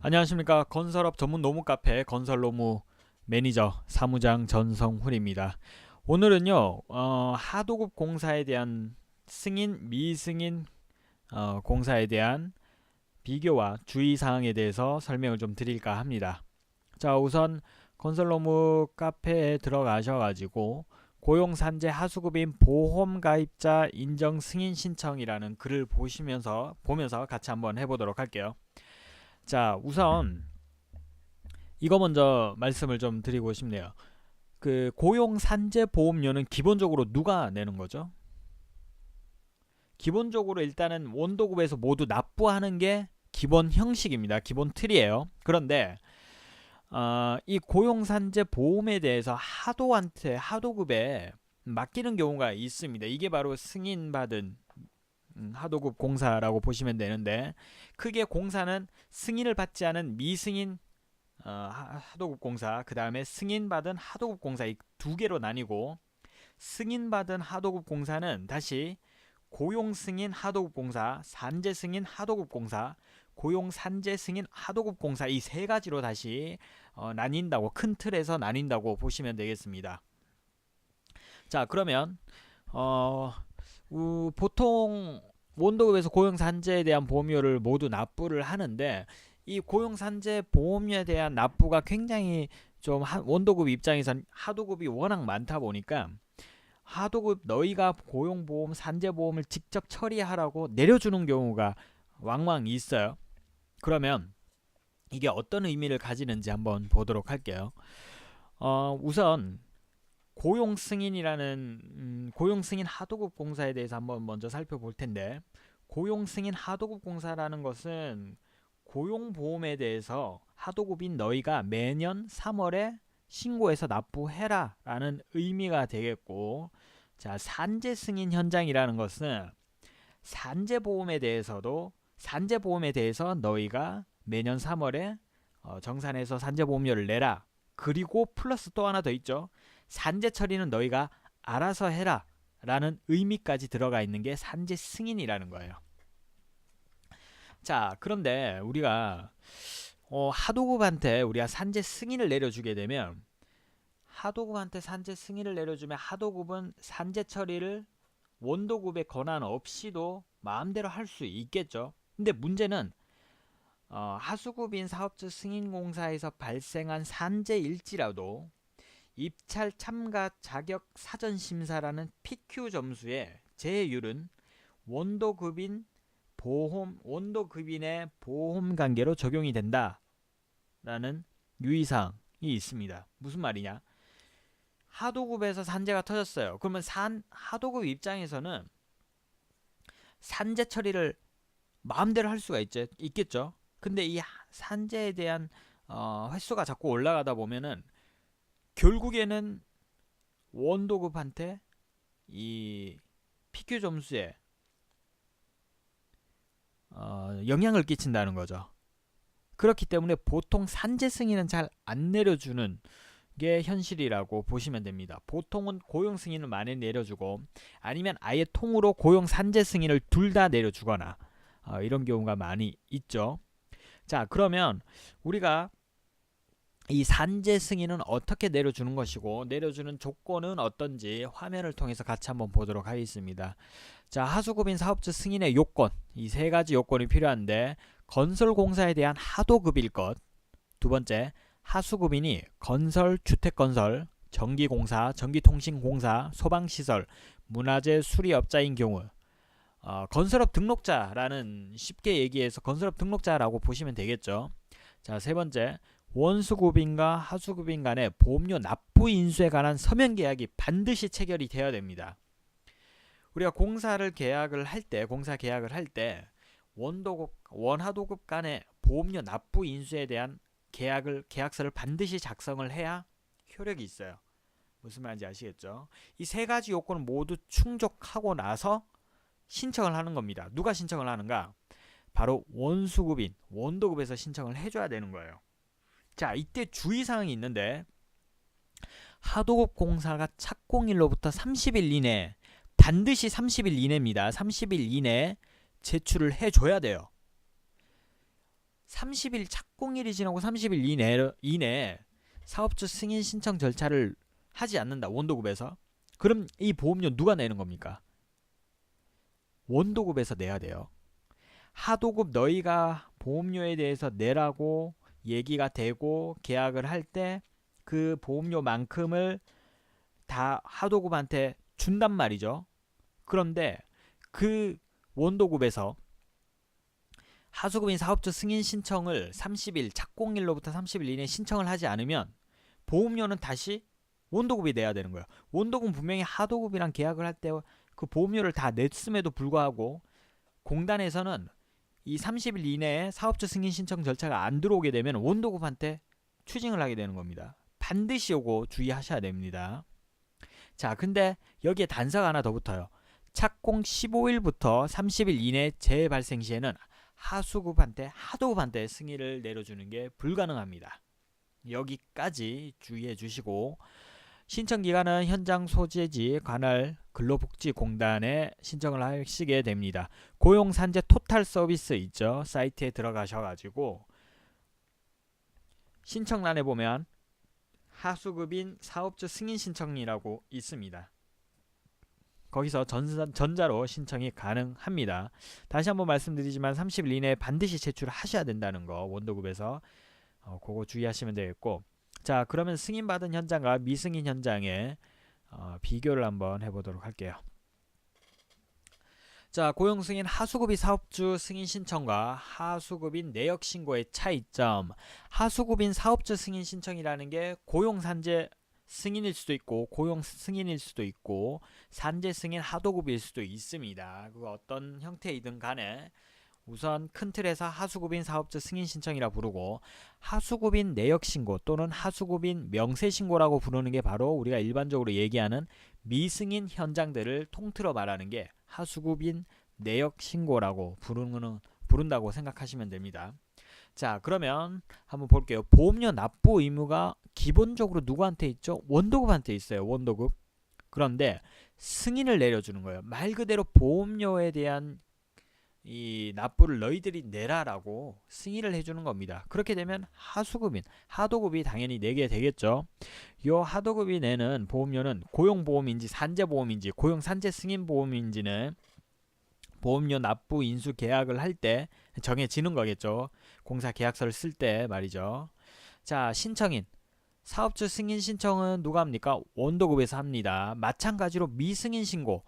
안녕하십니까. 건설업 전문 노무 카페 건설노무 매니저 사무장 전성훈입니다. 오늘은요 하도급 공사에 대한 승인 미승인 공사에 대한 비교와 주의사항에 대해서 설명을 좀 드릴까 합니다. 자, 우선 건설노무 카페에 들어가셔가지고 고용산재 하수급인 보험가입자 인정 승인 신청이라는 글을 보면서 같이 한번 해보도록 할게요. 자, 우선 이거 먼저 말씀을 좀 드리고 싶네요. 그 고용산재보험료는 기본적으로 누가 내는 거죠? 기본적으로 일단은 원도급에서 모두 납부하는 게 기본 형식입니다. 기본 틀이에요. 그런데 이 고용산재보험에 대해서 하도급에 맡기는 경우가 있습니다. 이게 바로 승인받은 하도급 공사라고 보시면 되는데, 크게 공사는 승인을 받지 않은 미승인 하도급 공사, 그 다음에 승인받은 하도급 공사, 이 두 개로 나뉘고, 승인받은 하도급 공사는 다시 고용 승인 하도급 공사, 산재 승인 하도급 공사, 고용 산재 승인 하도급 공사, 이 세 가지로 다시 나뉜다고, 큰 틀에서 나뉜다고 보시면 되겠습니다. 자, 그러면 보통 원도급에서 고용산재에 대한 보험료를 모두 납부를 하는데, 이 고용산재 보험료에 대한 납부가 굉장히 좀 원도급 입장에선 하도급이 워낙 많다 보니까 하도급 너희가 고용보험 산재보험을 직접 처리하라고 내려주는 경우가 왕왕 있어요. 그러면 이게 어떤 의미를 가지는지 한번 보도록 할게요. 우선 고용승인 하도급 공사에 대해서 한번 먼저 살펴볼 텐데, 고용승인 하도급 공사라는 것은 고용보험에 대해서 하도급인 너희가 매년 3월에 신고해서 납부해라 라는 의미가 되겠고, 자, 산재 승인 현장이라는 것은 산재보험에 대해서 너희가 매년 3월에 정산해서 산재보험료를 내라. 그리고 플러스 또 하나 더 있죠. 산재 처리는 너희가 알아서 해라 라는 의미까지 들어가 있는 게 산재 승인이라는 거예요. 자, 그런데 우리가 하도급한테 우리가 산재 승인을 내려주게 되면, 하도급한테 산재 승인을 내려주면 하도급은 산재 처리를 원도급의 권한 없이도 마음대로 할 수 있겠죠. 근데 문제는 하수급인 사업자 승인공사에서 발생한 산재일지라도 입찰 참가 자격 사전 심사라는 PQ 점수의 제외율은 원도급인의 보험 관계로 적용이 된다라는 유의사항이 있습니다. 무슨 말이냐? 하도급에서 산재가 터졌어요. 그러면 하도급 입장에서는 산재 처리를 마음대로 할 수가 있겠죠. 근데 이 산재에 대한 횟수가 자꾸 올라가다 보면은 결국에는 원도급한테 이 PQ 점수에 영향을 끼친다는 거죠. 그렇기 때문에 보통 산재 승인은 잘 안 내려주는 게 현실이라고 보시면 됩니다. 보통은 고용 승인을 많이 내려주고, 아니면 아예 통으로 고용 산재 승인을 둘 다 내려주거나 이런 경우가 많이 있죠. 자, 그러면 우리가 이 산재 승인은 어떻게 내려주는 것이고 내려주는 조건은 어떤지 화면을 통해서 같이 한번 보도록 하겠습니다. 자, 하수급인 사업자 승인의 요건, 이 세 가지 요건이 필요한데, 건설공사에 대한 하도급일 것, 두 번째, 하수급인이 건설, 주택건설, 전기공사, 전기통신공사, 소방시설, 문화재 수리업자인 경우, 건설업 등록자라는, 쉽게 얘기해서 건설업 등록자라고 보시면 되겠죠. 자, 세 번째, 원수급인과 하수급인 간의 보험료 납부 인수에 관한 서면 계약이 반드시 체결이 되어야 됩니다. 우리가 공사 계약을 할 때 원하도급 간의 보험료 납부 인수에 대한 계약서를 반드시 작성을 해야 효력이 있어요. 무슨 말인지 아시겠죠? 이 세 가지 요건을 모두 충족하고 나서 신청을 하는 겁니다. 누가 신청을 하는가? 바로 원도급에서 신청을 해줘야 되는 거예요. 자, 이때 주의사항이 있는데, 하도급 공사가 착공일로부터 30일 이내, 반드시 30일 이내입니다. 30일 이내에 제출을 해줘야 돼요. 30일 착공일이 지나고 30일 이내 사업주 승인 신청 절차를 하지 않는다. 원도급에서. 그럼 이 보험료 누가 내는 겁니까? 원도급에서 내야 돼요. 하도급 너희가 보험료에 대해서 내라고 얘기가 되고 계약을 할 때 그 보험료만큼을 다 하도급한테 준단 말이죠. 그런데 그 원도급에서 하수급인 사업주 승인 신청을 30일 착공일로부터 30일 이내에 신청을 하지 않으면 보험료는 다시 원도급이 내야 되는 거예요. 원도급은 분명히 하도급이랑 계약을 할 때 그 보험료를 다 냈음에도 불구하고 공단에서는 이 30일 이내에 사업주 승인 신청 절차가 안 들어오게 되면 원도급한테 추징을 하게 되는 겁니다. 반드시 요거 주의하셔야 됩니다. 자, 근데 여기에 단서가 하나 더 붙어요. 착공 15일부터 30일 이내 재해 발생 시에는 하수급한테 하도급한테 승인을 내려주는 게 불가능합니다. 여기까지 주의해 주시고, 신청기간은 현장 소재지 관할 근로복지공단에 신청을 하시게 됩니다. 고용산재 토탈 서비스 있죠. 사이트에 들어가셔가지고 신청란에 보면 하수급인 사업주 승인 신청이라고 있습니다. 거기서 전자로 신청이 가능합니다. 다시 한번 말씀드리지만 30일 이내에 반드시 제출하셔야 된다는 거, 원도급에서 그거 주의하시면 되겠고, 자, 그러면 승인받은 현장과 미승인 현장의 비교를 한번 해보도록 할게요. 자, 고용승인 하수급인 사업주 승인 신청과 하수급인 내역 신고의 차이점. 하수급인 사업주 승인 신청이라는 게 고용산재 승인일 수도 있고 고용 승인일 수도 있고 산재 승인 하도급일 수도 있습니다. 그 어떤 형태이든 간에 우선 큰 틀에서 하수급인 사업주 승인 신청이라 부르고, 하수급인 내역 신고 또는 하수급인 명세 신고라고 부르는 게 바로 우리가 일반적으로 얘기하는 미승인 현장들을 통틀어 말하는 게 하수급인 내역 신고라고 부른다고 생각하시면 됩니다. 자, 그러면 한번 볼게요. 보험료 납부 의무가 기본적으로 누구한테 있죠? 원도급한테 있어요. 원도급. 그런데 승인을 내려주는 거예요. 말 그대로 보험료에 대한 이 납부를 너희들이 내라라고 승인을 해주는 겁니다. 그렇게 되면 하수급인, 하도급이 당연히 내게 되겠죠. 요 하도급이 내는 보험료는 고용보험인지 산재보험인지 고용산재 승인보험인지는 보험료 납부 인수 계약을 할 때 정해지는 거겠죠. 공사 계약서를 쓸 때 말이죠. 자, 신청인. 사업주 승인 신청은 누가 합니까? 원도급에서 합니다. 마찬가지로 미승인 신고,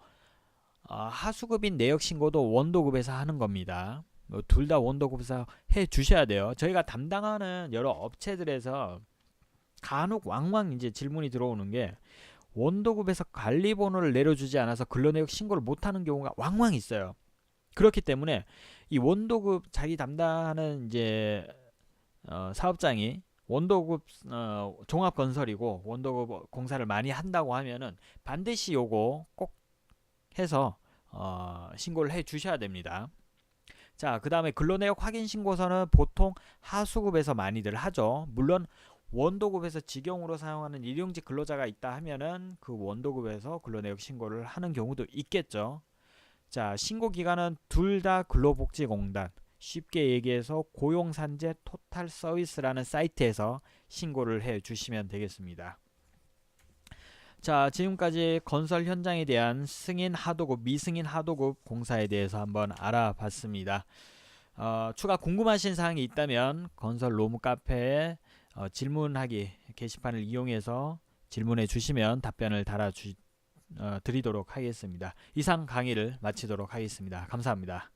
하수급인 내역 신고도 원도급에서 하는 겁니다. 둘 다 원도급에서 해 주셔야 돼요. 저희가 담당하는 여러 업체들에서 간혹 왕왕 이제 질문이 들어오는 게, 원도급에서 관리번호를 내려주지 않아서 근로내역 신고를 못하는 경우가 왕왕 있어요. 그렇기 때문에 이 원도급 자기 담당하는 이제 사업장이 원도급 종합건설이고 원도급 공사를 많이 한다고 하면은 반드시 요거 꼭 해서 신고를 해 주셔야 됩니다. 자, 그 다음에 근로내역 확인 신고서는 보통 하수급에서 많이들 하죠. 물론 원도급에서 직영으로 사용하는 일용직 근로자가 있다 하면은 그 원도급에서 근로내역 신고를 하는 경우도 있겠죠. 자, 신고기관은 둘 다 근로복지공단, 쉽게 얘기해서 고용산재 토탈 서비스라는 사이트에서 신고를 해 주시면 되겠습니다. 자, 지금까지 건설 현장에 대한 승인 하도급, 미승인 하도급 공사에 대해서 한번 알아봤습니다. 추가 궁금하신 사항이 있다면 건설 로무 카페에 질문하기 게시판을 이용해서 질문해 주시면 답변을 드리도록 하겠습니다. 이상 강의를 마치도록 하겠습니다. 감사합니다.